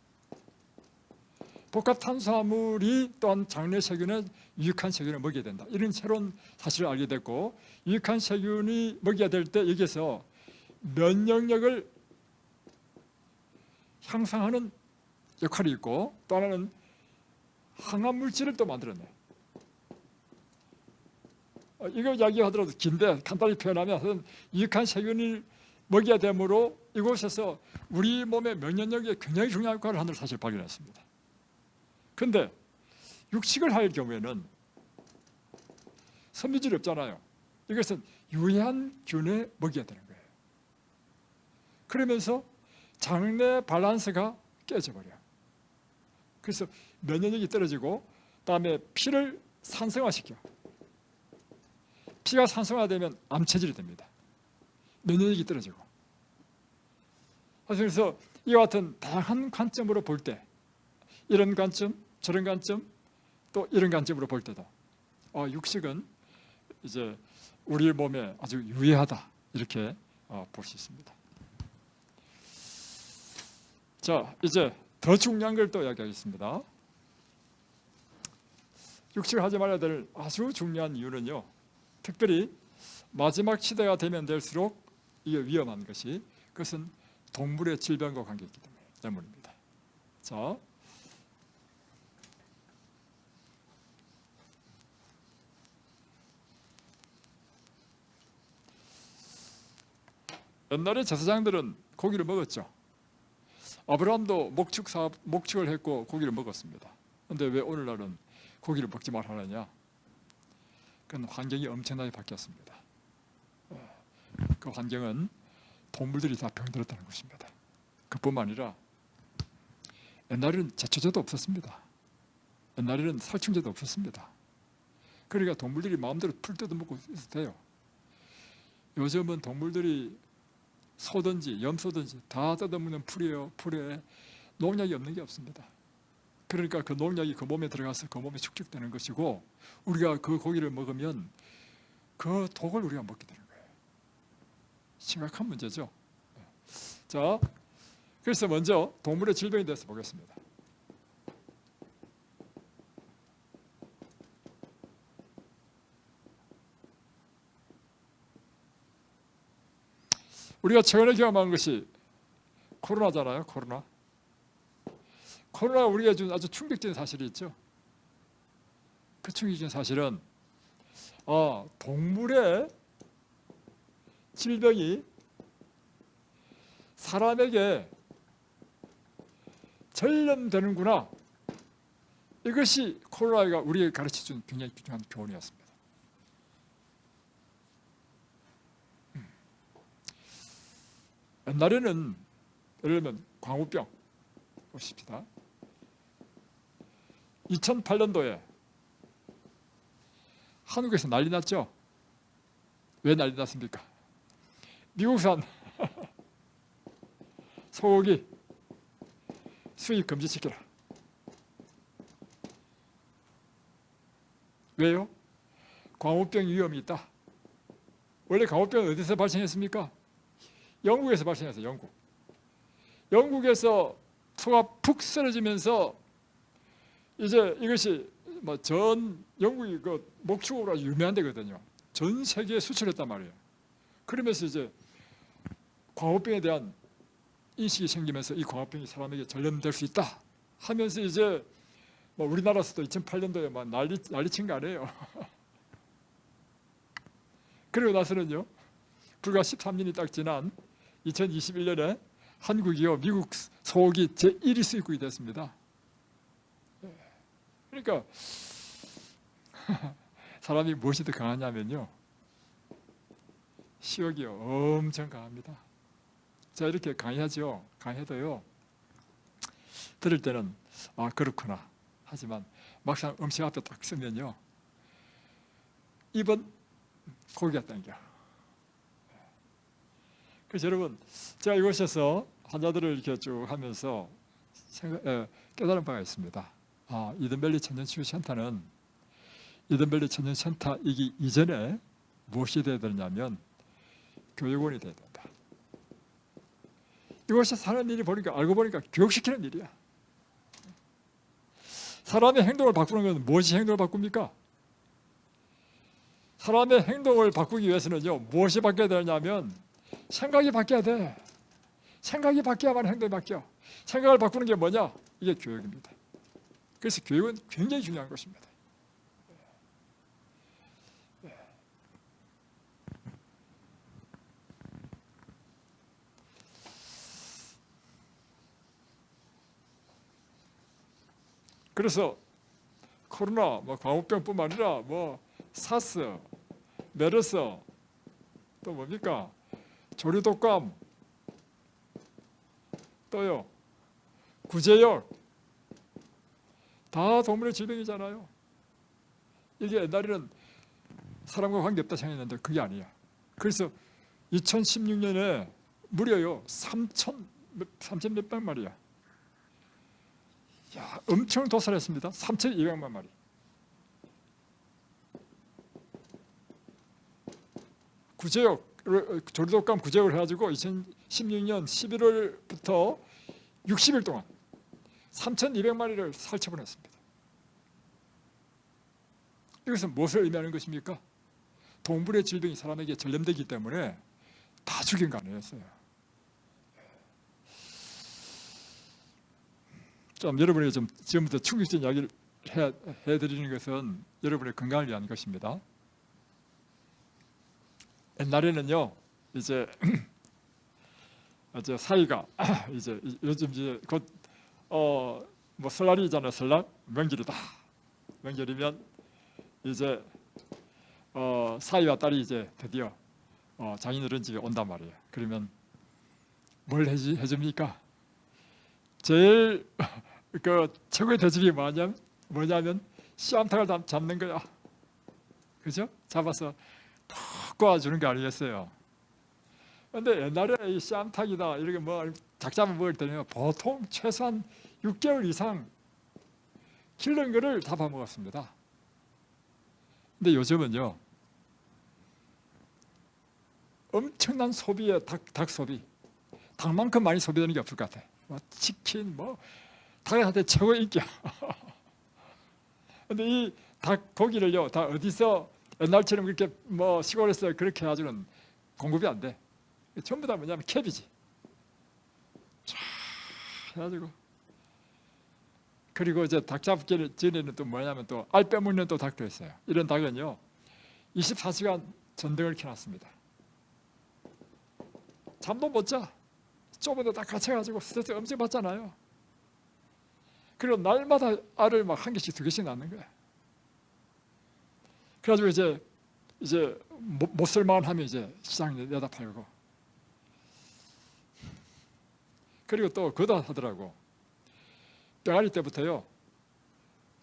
또한 장내 세균에 유익한 세균을 먹여야 된다. 이런 새로운 사실을 알게 됐고 유익한 세균이 먹여야 될 때 여기서 면역력을 향상하는 역할이 있고 또 하나는 항암물질을 또 만들어내. 이거 이야기하더라도 긴데 간단히 표현하면 유익한 세균을 먹여야 되므로 이곳에서 우리 몸의 면역력에 굉장히 중요한 역할을 하는 사실을 발견했습니다. 그런데 육식을 할 경우에는 섬유질이 없잖아요. 이것은 유해한 균에 먹여야 되는 거예요. 그러면서 장내 밸런스가 깨져버려요. 그래서 면역력이 떨어지고 다음에 피를 산성화시켜. 피가 산성화되면 암체질이 됩니다. 면역력이 떨어지고. 그래서 이와 같은 다양한 관점으로 볼 때 이런 관점, 저런 관점, 또 이런 관점으로 볼 때도 육식은 이제 우리 몸에 아주 유해하다 이렇게 볼 수 있습니다. 자, 이제 더 중요한 걸 또 이야기하겠습니다. 육식을 하지 말아야 될 아주 중요한 이유는요, 특별히 마지막 시대가 되면 될수록 이게 위험한 것이 그것은 동물의 질병과 관계있기 때문입니다. 자, 옛날에 제사장들은 고기를 먹었죠. 아브라함도 목축을 했고 고기를 먹었습니다. 그런데 왜 오늘날은 고기를 먹지 말하느냐? 그건 환경이 엄청나게 바뀌었습니다. 그 환경은 동물들이 다 병들었다는 것입니다. 그뿐만 아니라 옛날에는 제초제도 없었습니다. 옛날에는 살충제도 없었습니다. 그러니까 동물들이 마음대로 풀 뜯어먹고 있어도 돼요. 요즘은 동물들이 소든지 염소든지 다 뜯어먹는 풀이에요. 풀에 농약이 없는 게 없습니다. 그러니까 그 농약이 그 몸에 들어가서 그 몸에 축적되는 것이고, 우리가 그 고기를 먹으면 그 독을 우리가 먹게 되는 거예요. 심각한 문제죠. 자, 그래서 먼저 동물의 질병에 대해서 보겠습니다. 우리가 최근에 경험한 것이 코로나잖아요. 코로나 우리가 준 아주 충격적인 사실이 있죠. 그 충격적인 사실은 동물의 질병이 사람에게 전염되는구나. 이것이 코로나가 우리에게 가르쳐준 굉장히 중요한 교훈이었습니다. 옛날에는 예를 들면 광우병 보십시다. 2008년도에 한국에서 난리 났죠. 왜 난리 났습니까? 미국산 소고기 수입 금지시키라. 왜요? 광우병 위험이 있다. 원래 광우병은 어디서 발생했습니까? 영국에서 발생했어요. 영국에서 소가 푹 쓰러지면서 이제 이것이 전 영국이 그 목축으로 아주 유명한 데거든요. 전 세계에 수출했단 말이에요. 그러면서 이제 광우병에 대한 인식이 생기면서 이 광우병이 사람에게 전염될 수 있다 하면서 이제 우리나라에서도 2008년도에 난리친 거 아니에요. 그리고 나서는요, 불과 13년이 딱 지난 2021년에 한국이요 미국 소고기 제1위 수입국이 됐습니다. 그러니까 사람이 무엇이 더 강하냐면요, 시력이요 엄청 강합니다. 자, 이렇게 강의하죠. 강해도요 들을 때는 그렇구나 하지만 막상 음식 앞에 딱 쓰면요 입은 고기가 당겨. 그래서 여러분, 제가 이곳에서 환자들을 이렇게 쭉 하면서 깨달은 바가 있습니다. 이든밸리 천연치유센터는 이든밸리 천연센터이기 이전에 무엇이 되어야 되냐면 교육원이 되어야 된다. 이곳에서 하는 일이 알고 보니까 교육시키는 일이야. 사람의 행동을 바꾸는 건 무엇이 행동을 바꿉니까? 사람의 행동을 바꾸기 위해서는요 무엇이 바뀌어야 되냐면 생각이 바뀌어야 돼. 생각이 바뀌어야만 행동이 바뀌어. 생각을 바꾸는 게 뭐냐? 이게 교육입니다. 그래서 교육은 굉장히 중요한 것입니다. 그래서 코로나, 광우병뿐만 아니라 사스, 메르스, 또 뭡니까? 조류독감, 또요 구제역, 다 동물의 질병이잖아요. 이게 옛날에는 사람과 관계없다 생각했는데 그게 아니야. 그래서 2016년에 무려요 3천 몇백 마리야. 엄청 도살했습니다. 3,200만 마리. 구제역, 조류독감 구제역을 해가지고 2016년 11월부터 60일 동안 3,200마리를 살처분했습니다. 이것은 무엇을 의미하는 것입니까? 동물의 질병이 사람에게 전염되기 때문에 다 죽인 거 아니었어요. 좀 여러분에게 지금부터 충격적인 이야기를 해드리는 것은 여러분의 건강을 위한 것입니다. 옛날에는요, 이제 사이가 이제 요즘 이제 곧 설날이잖아요. 설날 명절이다. 명절이면 이제 사이와 딸이 이제 드디어 장인어른 집에 온단 말이에요. 그러면 뭘 해줍니까? 제일 그 최고의 대접이 뭐냐면 씨암탉을 잡는 거야. 그죠? 잡아서 톡 꼬아주는 거 아니겠어요? 근데 옛날에 이 씨암탉이다 이렇게 뭐 닭 잡아 먹을 때는 보통 최소한 6개월 이상 키우는 거를 잡아먹었습니다. 근데 요즘은요, 엄청난 소비에 닭 소비. 닭만큼 많이 소비되는 게 없을 것 같아. 뭐 치킨, 뭐 닭한테 최고의 인기야. 근데 이 닭 고기를요, 다 어디서 옛날처럼 그렇게 뭐 시골에서 그렇게 해가지고는 공급이 안 돼. 전부 다 뭐냐면 캡이지. 쫙 해가지고. 그리고 이제 닭 잡기 전에는 또 뭐냐면 또 알 빼먹는 또 닭도 있어요. 이런 닭은요, 24시간 전등을 켜놨습니다. 잠도 못 자. 좁은 데 딱 갇혀가지고 스트레스 엄청 받잖아요. 그리고 날마다 알을 막 한 개씩 두 개씩 낳는 거야. 그래가지고 이제 못 쓸만하면 이제 시장에 내다 팔고. 그리고 또 그거 하더라고. 병아리 때부터요.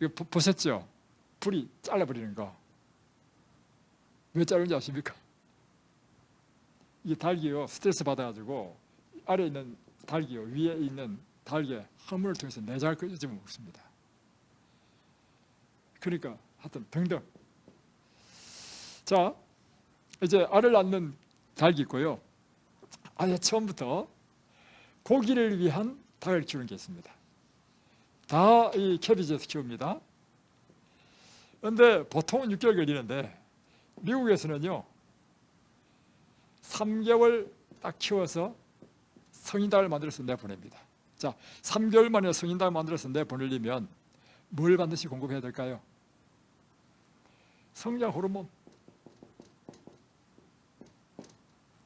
이거 보셨죠? 불이 잘라버리는 거. 왜 자르는지 아십니까? 이 닭이요, 스트레스 받아가지고 아래에 있는 닭이요, 위에 있는 닭의 항문을 통해서 내장을 끄집어 먹습니다. 그러니까 하여튼 등등. 자, 이제 알을 낳는 닭이 있고요. 아예 처음부터 고기를 위한 닭을 키우는 게 있습니다. 다 이 캐비지에서 키웁니다. 그런데 보통은 6개월 걸리는데 미국에서는요, 3개월 딱 키워서 성인닭을 만들어서 내보냅니다. 자, 3개월 만에 성인닭을 만들어서 내보내려면 뭘 반드시 공급해야 될까요? 성장 호르몬.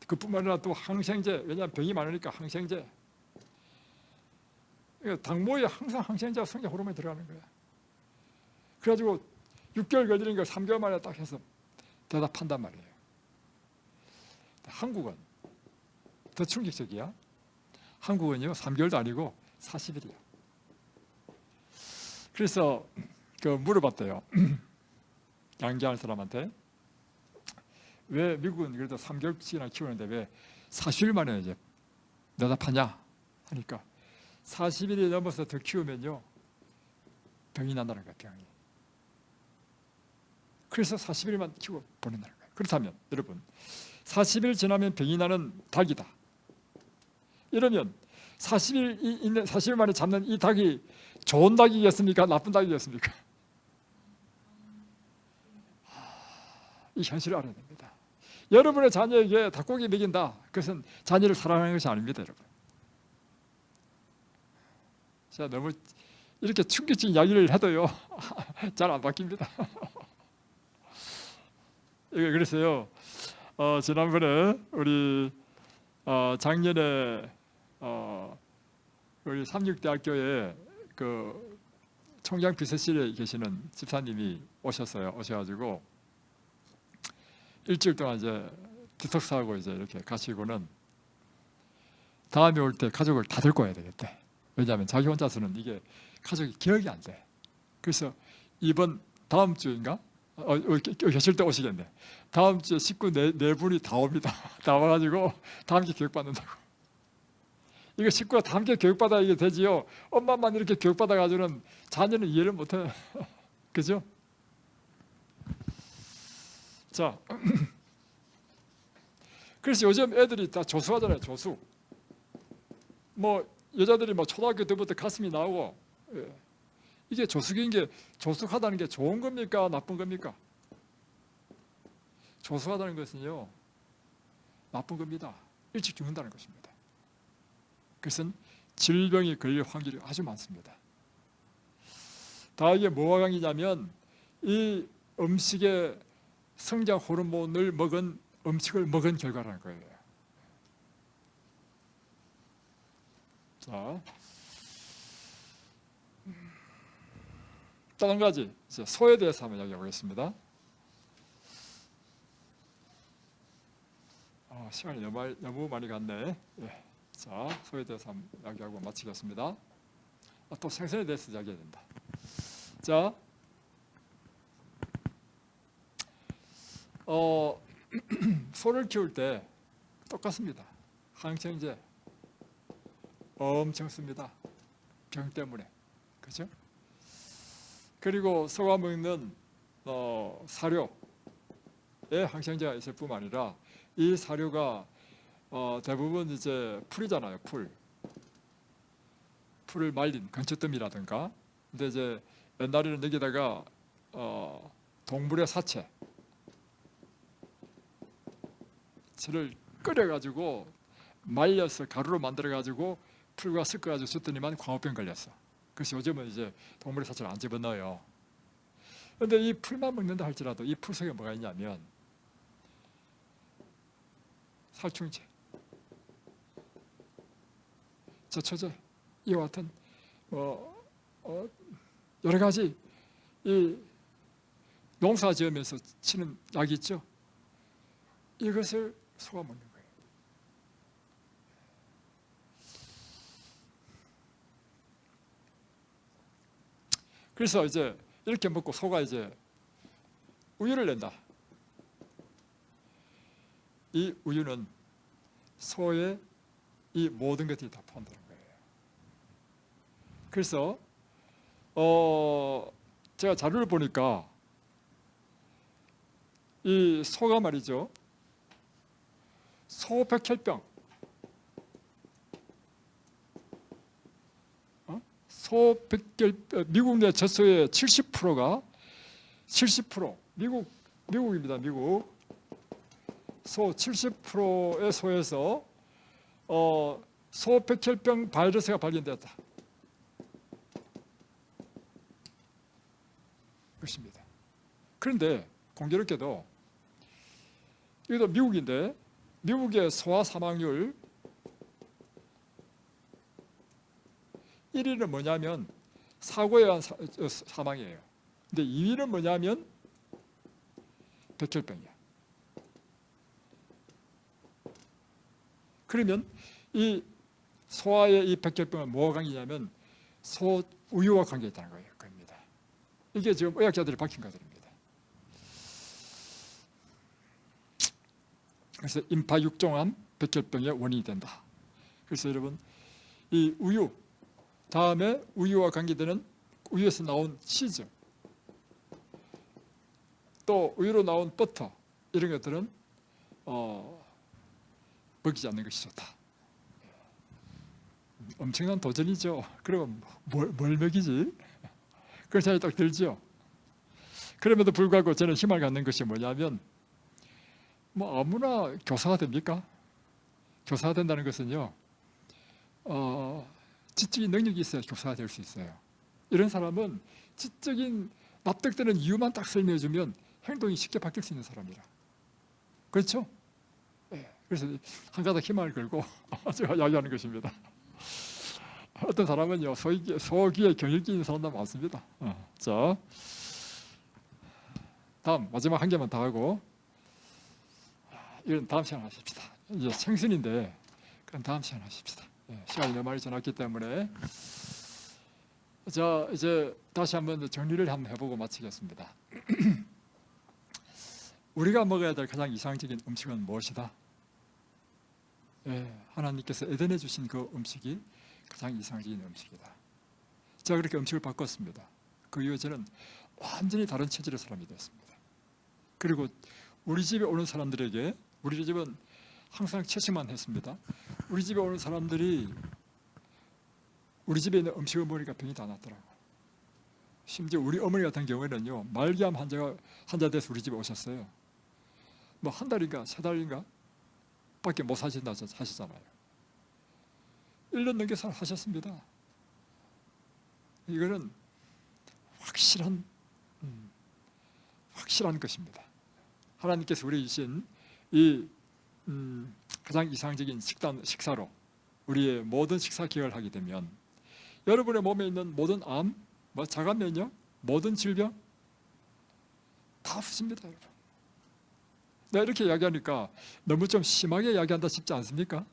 그뿐만 아니라 또 항생제. 왜냐하면 병이 많으니까 항생제. 닭모에 항상 항생제와 성장 호르몬이 들어가는 거야. 그래가지고 6개월 걸리는 걸 3개월 만에 딱 해서 대답한단 말이에요. 한국은 더 충격적이야. 한국은요, 3개월도 아니고 40일이야. 그래서 물어봤대요. 양계하는 사람한테. 왜 미국은 그래도 3개월씩이나 키우는데 왜 40일 만에 이제 대답하냐 하니까 40일이 넘어서 더 키우면요, 병이 난다는 거야, 병이. 그래서 40일만 키워 보낸다는 거예요. 그렇다면 여러분, 40일 지나면 병이 나는 닭이다. 이러면 40일 만에 잡는 이 닭이 좋은 닭이겠습니까? 나쁜 닭이겠습니까? 이 현실을 알아야 됩니다. 여러분의 자녀에게 닭고기 먹인다. 그것은 자녀를 사랑하는 것이 아닙니다, 여러분. 제가 너무 이렇게 충격적인 이야기를 해도요, 잘 안 바뀝니다. 그래서요, 지난번에 우리 작년에 우리 삼육대학교에 그 총장 비서실에 계시는 집사님이 오셔가지고 일주일 동안 이제 디톡스하고 이제 이렇게 가시고는 다음에 올 때 가족을 다 데리고 와야 되겠대. 왜냐하면 자기 혼자서는 이게 가족이 기억이 안 돼. 그래서 다음 주인가? 계실 때 오시겠네. 다음 주에 식구 네 분이 다 옵니다. 다 와가지고 다 함께 교육받는다고. 이거 식구가 다 함께 교육받아야 이게 되지요. 엄마만 이렇게 교육받아가지고는 자녀는 이해를 못해. 그죠? 자, 그래서 요즘 애들이 다 조수하잖아요. 조수. 뭐 여자들이 뭐 초등학교 때부터 가슴이 나오고. 예. 이게 조숙하다는 게 좋은 겁니까? 나쁜 겁니까? 조숙하다는 것은요, 나쁜 겁니다. 일찍 죽는다는 것입니다. 그것은 질병이 걸릴 확률이 아주 많습니다. 다 이게 뭐가 관계냐면 이 음식에 성장 호르몬을 음식을 먹은 결과라는 거예요. 자, 또 한 가지, 소에 대해서 한번 이야기해 보겠습니다. 시간이 너무 많이 갔네. 예. 자, 소에 대해서 한번 이야기하고 마치겠습니다. 또 생선에 대해서 이야기해야 된다. 자, 소를 키울 때 똑같습니다. 항생제 엄청 씁니다. 병 때문에. 그렇죠? 그리고 소가 먹는 사료에 항생제가 있을 뿐만 아니라 이 사료가 대부분 이제 풀이잖아요. 풀을 말린 건초더미라든가. 근데 이제 옛날에는 여기다가 동물의 사체를 끓여가지고 말려서 가루로 만들어가지고 풀과 섞어가지고 줬더니만 광우병 걸렸어. 그래서 요즘은 이제 동물의 사체를 안 집어넣어요. 그런데 이 풀만 먹는다 할지라도 이 풀 속에 뭐가 있냐면 살충제, 제초제, 이와 같은 여러 가지 이 농사 지으면서 치는 약이 있죠. 이것을 소가 먹는 거예요. 그래서 이제 이렇게 먹고 소가 이제 우유를 낸다. 이 우유는 소의 이 모든 것들이 다 포함되는 거예요. 그래서 제가 자료를 보니까 이 소가 말이죠. 소백혈병, 미국 내 젖소의 70%가 70% 미국입니다. 미국 소 70%의 소에서 소백혈병 바이러스가 발견되었다. 그렇습니다. 그런데 공교롭게도 이것도 미국인데 미국의 소아 사망률 1위는 뭐냐면 사고에 의한 사망이에요. 근데 2위는 뭐냐면 백혈병이야. 그러면 이 소아의 이 백혈병은 뭐와 관계냐면 소 우유와 관계 있다는 거예요. 겁니다. 이게 지금 의학자들이 밝힌 것들입니다. 그래서 임파육종암 백혈병의 원인이 된다. 그래서 여러분 이 우유 다음에 우유와 관계되는 우유에서 나온 치즈 또 우유로 나온 버터 이런 것들은 먹이지 않는 것이 좋다. 엄청난 도전이죠. 그러면 뭘 먹이지? 그런 생각이 딱 들죠. 그럼에도 불구하고 저는 희망을 갖는 것이 뭐냐면 뭐 아무나 교사가 됩니까? 교사가 된다는 것은요 지적인 능력이 있어야 교사가 될 수 있어요. 이런 사람은 지적인 납득되는 이유만 딱 설명해주면 행동이 쉽게 바뀔 수 있는 사람이라. 그렇죠? 네. 그래서 한 가닥 희망을 걸고 제가 이야기하는 것입니다. 어떤 사람은요 소귀에 경일기 있는 사람도 많습니다. 자, 다음 마지막 한 개만 더 하고 이건 다음 시간 하십시다. 이제 생순인데 그럼 다음 시간 하십시다. 시간이 너무 많이 지났기 때문에 자 이제 다시 한번 정리를 한번 해보고 마치겠습니다. 우리가 먹어야 될 가장 이상적인 음식은 무엇이다? 하나님께서 에덴에 주신 그 음식이 가장 이상적인 음식이다. 제가 그렇게 음식을 바꿨습니다. 그 이후에 저는 완전히 다른 체질의 사람이 됐습니다. 그리고 우리 집에 오는 사람들에게 우리 집은 항상 채식만 했습니다. 우리 집에 오는 사람들이 우리 집에 있는 음식을 먹으니까 병이 다 났더라고요. 심지어 우리 어머니 같은 경우에는요 말기암 환자 돼서 우리 집에 오셨어요. 뭐 한 달인가 세 달인가 밖에 못 사신다 하시잖아요. 1년 넘게 하셨습니다. 이거는 확실한 것입니다. 하나님께서 우리 주신 이 가장 이상적인 식사로 우리의 모든 식사 기억을 하게 되면 여러분의 몸에 있는 모든 암, 자가면역, 모든 질병 다 없습니다. 여러분. 내가 이렇게 이야기하니까 너무 좀 심하게 이야기한다 싶지 않습니까?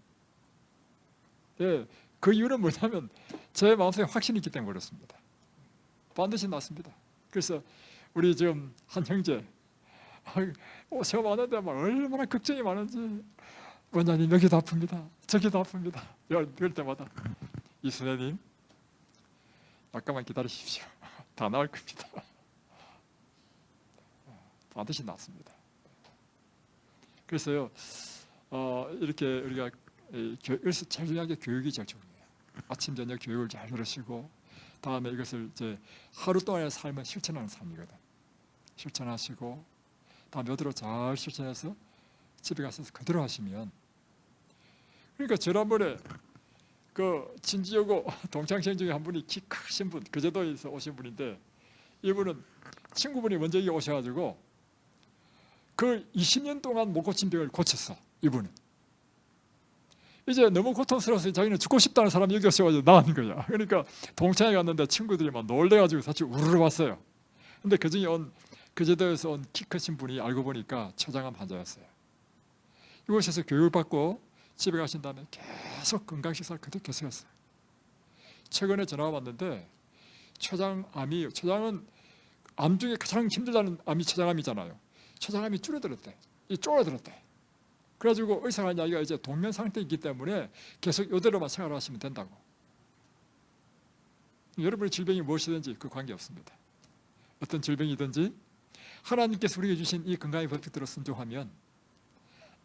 예, 그 이유는 뭐냐면 제 마음속에 확신이 있기 때문에 그렇습니다. 반드시 낫습니다. 그래서 우리 지금 한 형제 오셔 많은데 막 얼마나 걱정이 많은지, 원장님 여기도 아픕니다, 저기도 아픕니다. 이럴 때마다 이 선생님 잠깐만 기다리십시오. 다 나을 겁니다. 반드시 낫습니다. 그래서요, 이렇게 우리가 그래서 제일 중요한 게 교육이 제일 중요해요. 아침 저녁 교육을 잘 들으시고, 다음에 이것을 이제 하루 동안의 삶을 실천하는 삶이거든. 실천하시고, 다음에 이대로 잘 실천해서 집에 가서 그대로 하시면, 그러니까 지난번에 그 진지여고 동창생 중에 한 분이 키 크신 분, 그 제도에서 오신 분인데, 이분은 친구분이 먼저 여기 오셔가지고 그 20년 동안 못 고친 병을 고쳤어. 이분은 이제 너무 고통스러워서 자기는 죽고 싶다는 사람이 여기 오셔가지고 나온 거야. 그러니까 동창회 갔는데 친구들이 막 놀래가지고 사실 우르르 왔어요. 근데 그 중에 그 제도에서 온 키 크신 분이 알고 보니까 췌장암 환자였어요. 이곳에서 교육받고 집에 가신 다음에 계속 건강식사를 그대로 계속했어요. 최근에 전화가 왔는데 췌장은 암 중에 가장 힘들다는 암이 췌장암이잖아요. 췌장암이 줄어들었대. 쪼그라들었대. 그래가지고 의사가 이야기가 이제 동면 상태이기 때문에 계속 이대로만 생활하시면 된다고. 여러분의 질병이 무엇이든지 그 관계 없습니다. 어떤 질병이든지 하나님께서 우리에게 주신 이 건강의 법칙대로 순종하면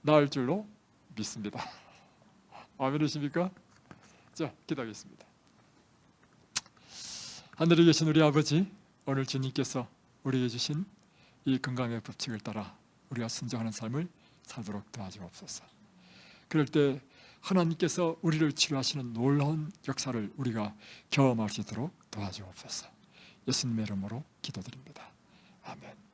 나을 줄로 믿습니다. 아멘이십니까? 자, 기도하겠습니다. 하늘에 계신 우리 아버지, 오늘 주님께서 우리에게 주신 이 건강의 법칙을 따라 우리가 순종하는 삶을 살도록 도와주옵소서. 그럴 때 하나님께서 우리를 치료하시는 놀라운 역사를 우리가 경험할 수 있도록 도와주옵소서. 예수님의 이름으로 기도드립니다. 아멘.